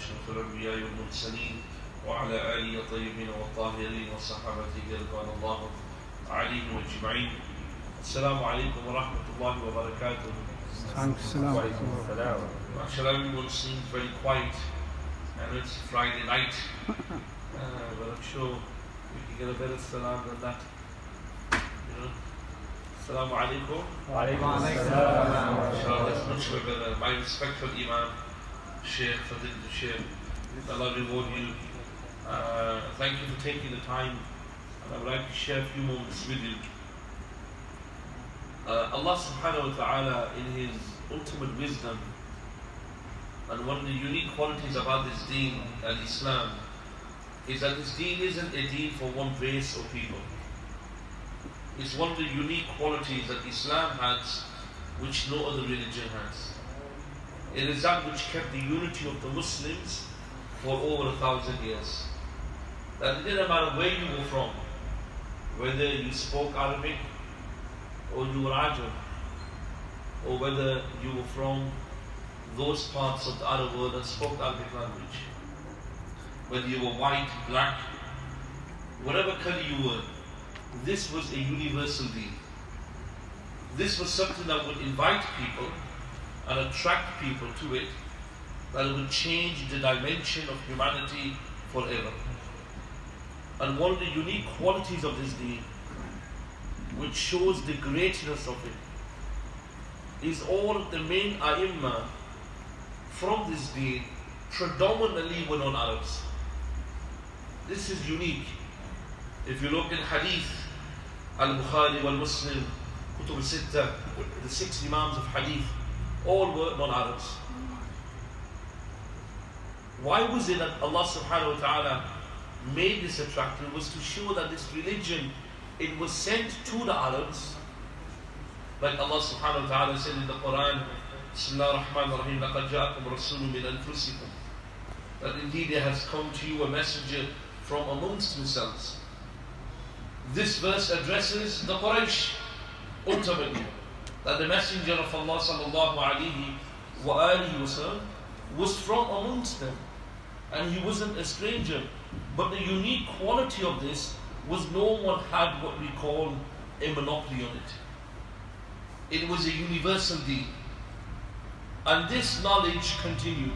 أشرف الأنبياء والمرسلين وعلى آله الطيبين والطاهرين وصحابته رضوان الله عليهم أجمعين. السلام عليكم ورحمة الله وبركاته. Mashallah, everyone seems very quiet, and it's Friday night, but I'm sure we can get a better salam than that. Assalamu alaikum. Wa alaikum assalam. My respectful Imam, Sheikh, Fadil Sheikh, Allah reward you. Thank you for taking the time, and I would like to share a few moments with you. Allah subhanahu wa ta'ala, in His ultimate wisdom, and one of the unique qualities about this deen, al-Islam, is that this deen isn't a deen for one race or people. It's one of the unique qualities that Islam has, which no other religion has. It is that which kept the unity of the Muslims for over 1,000 years. That it didn't matter where you were from, whether you spoke Arabic, or you were Ajam, or whether you were from those parts of the Arab world that spoke Arabic language, whether you were white, black, whatever color you were, this was a universal deen. This was something that would invite people and attract people to it, that it would change the dimension of humanity forever. And one of the unique qualities of this deen, which shows the greatness of it, is all the main A'immah from this deen predominantly were non-Arabs. This is unique. If you look in Hadith, Al-Bukhari wal-Muslim, Kutub al-Sittah, the 6 Imams of Hadith, all were non-Arabs. Why was it that Allah subhanahu wa ta'ala made this attractive? Was to show that this religion, it was sent to the Arabs, like Allah subhanahu wa ta'ala said in the Quran, Bismillah ar-Rahman ar-Rahim, لَقَدْ جَاءَكُمْ رَسُولٌ مِنْ أَنفُسِكُمْ, that indeed there has come to you a messenger from amongst yourselves. This verse addresses the Quraysh ultimately, that the messenger of Allah sallallahu alayhi wa alihi wasallam was from amongst them, and he wasn't a stranger. But the unique quality of this was no one had what we call a monopoly on it. It was a universal deen. And this knowledge continued.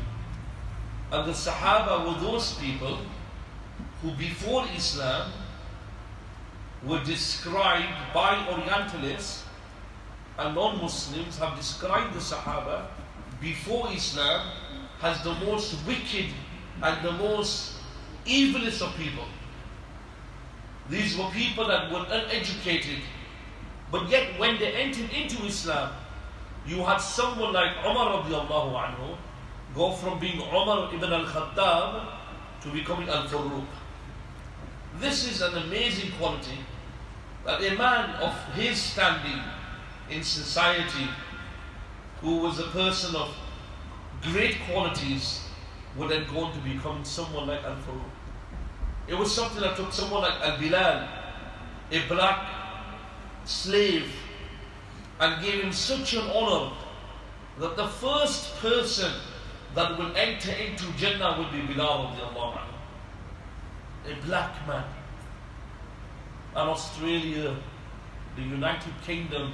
And the Sahaba were those people who before Islam were described by Orientalists, and non-Muslims have described the Sahaba before Islam as the most wicked and the most evilest of people. These were people that were uneducated, but yet when they entered into Islam, you had someone like Umar radiallahu anhu go from being Umar ibn al-Khattab to becoming al-Faruq. This is an amazing quality, that a man of his standing in society, who was a person of great qualities, would then go on to become someone like al-Faruq. It was something that took someone like al-Bilal, a black slave, and gave him such an honor that the first person that will enter into Jannah will be Bilal radiallahu anhu, a black man. And Australia, the United Kingdom,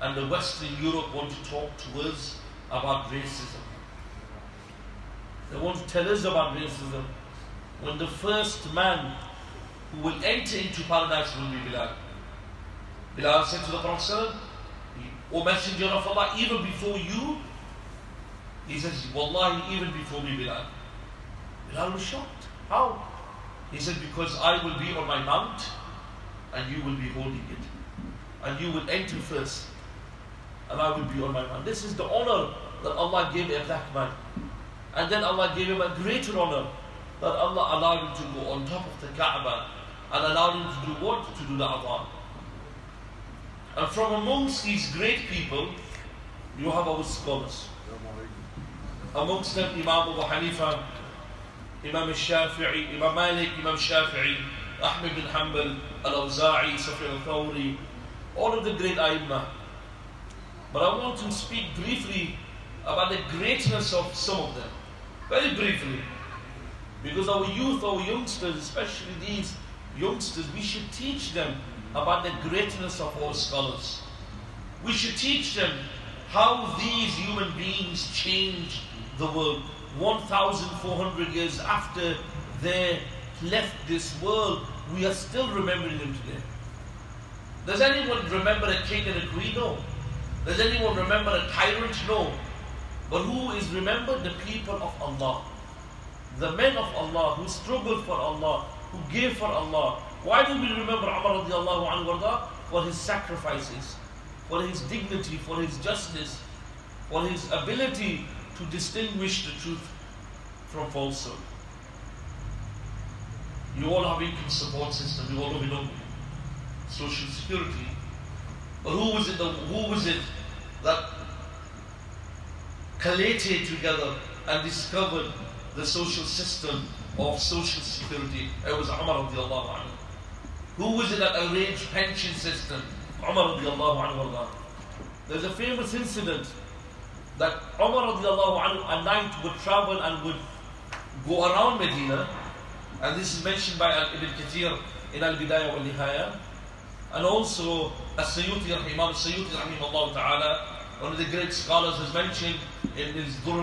and the Western Europe want to talk to us about racism. They want to tell us about racism, when the first man who will enter into paradise will be Bilal. Bilal said to the Prophet, O Messenger of Allah, even before you, he says, Wallahi, even before me, Bilal. Bilal was shocked. How? He said, because I will be on my mount, and you will be holding it. And you will enter first, and I will be on my mount. This is the honor that Allah gave a black man. And then Allah gave him a greater honor, that Allah allowed him to go on top of the Kaaba, and allowed him to do what? To do the adhan. And from amongst these great people, you have our scholars. Amongst them, Imam Abu Hanifa, Imam al-Shafi'i, Imam Malik, Imam Shafi'i, Ahmed bin Hanbal, Al-Awza'i, Sufyan al-Thawri, all of the great A'immah. But I want to speak briefly about the greatness of some of them. Very briefly. Because our youth, our youngsters, especially these youngsters, we should teach them about the greatness of our scholars. We should teach them how these human beings changed the world. 1,400 years after they left this world, we are still remembering them today. Does anyone remember a king and a queen? No. Does anyone remember a tyrant? No. But who is remembered? The people of Allah. The men of Allah who struggled for Allah, who gave for Allah. Why do we remember Umar radiallahu anhu? For his sacrifices, for his dignity, for his justice, for his ability to distinguish the truth from falsehood. You all have income support system, you all know social security. But who was it that collated together and discovered the social system of social security? It was Umar radiallahu anhu. Who was it that arranged pension system? Umar radiallahu anhu. There's a famous incident that Umar radiallahu anhu at night would travel and would go around Medina, and this is mentioned by Ibn Kathir in Al-Bidayah wal-Nihaya, and also As-Sayyuti, Imam As-Sayyuti rahimahullah ta'ala, one of the great scholars, has mentioned in his Durr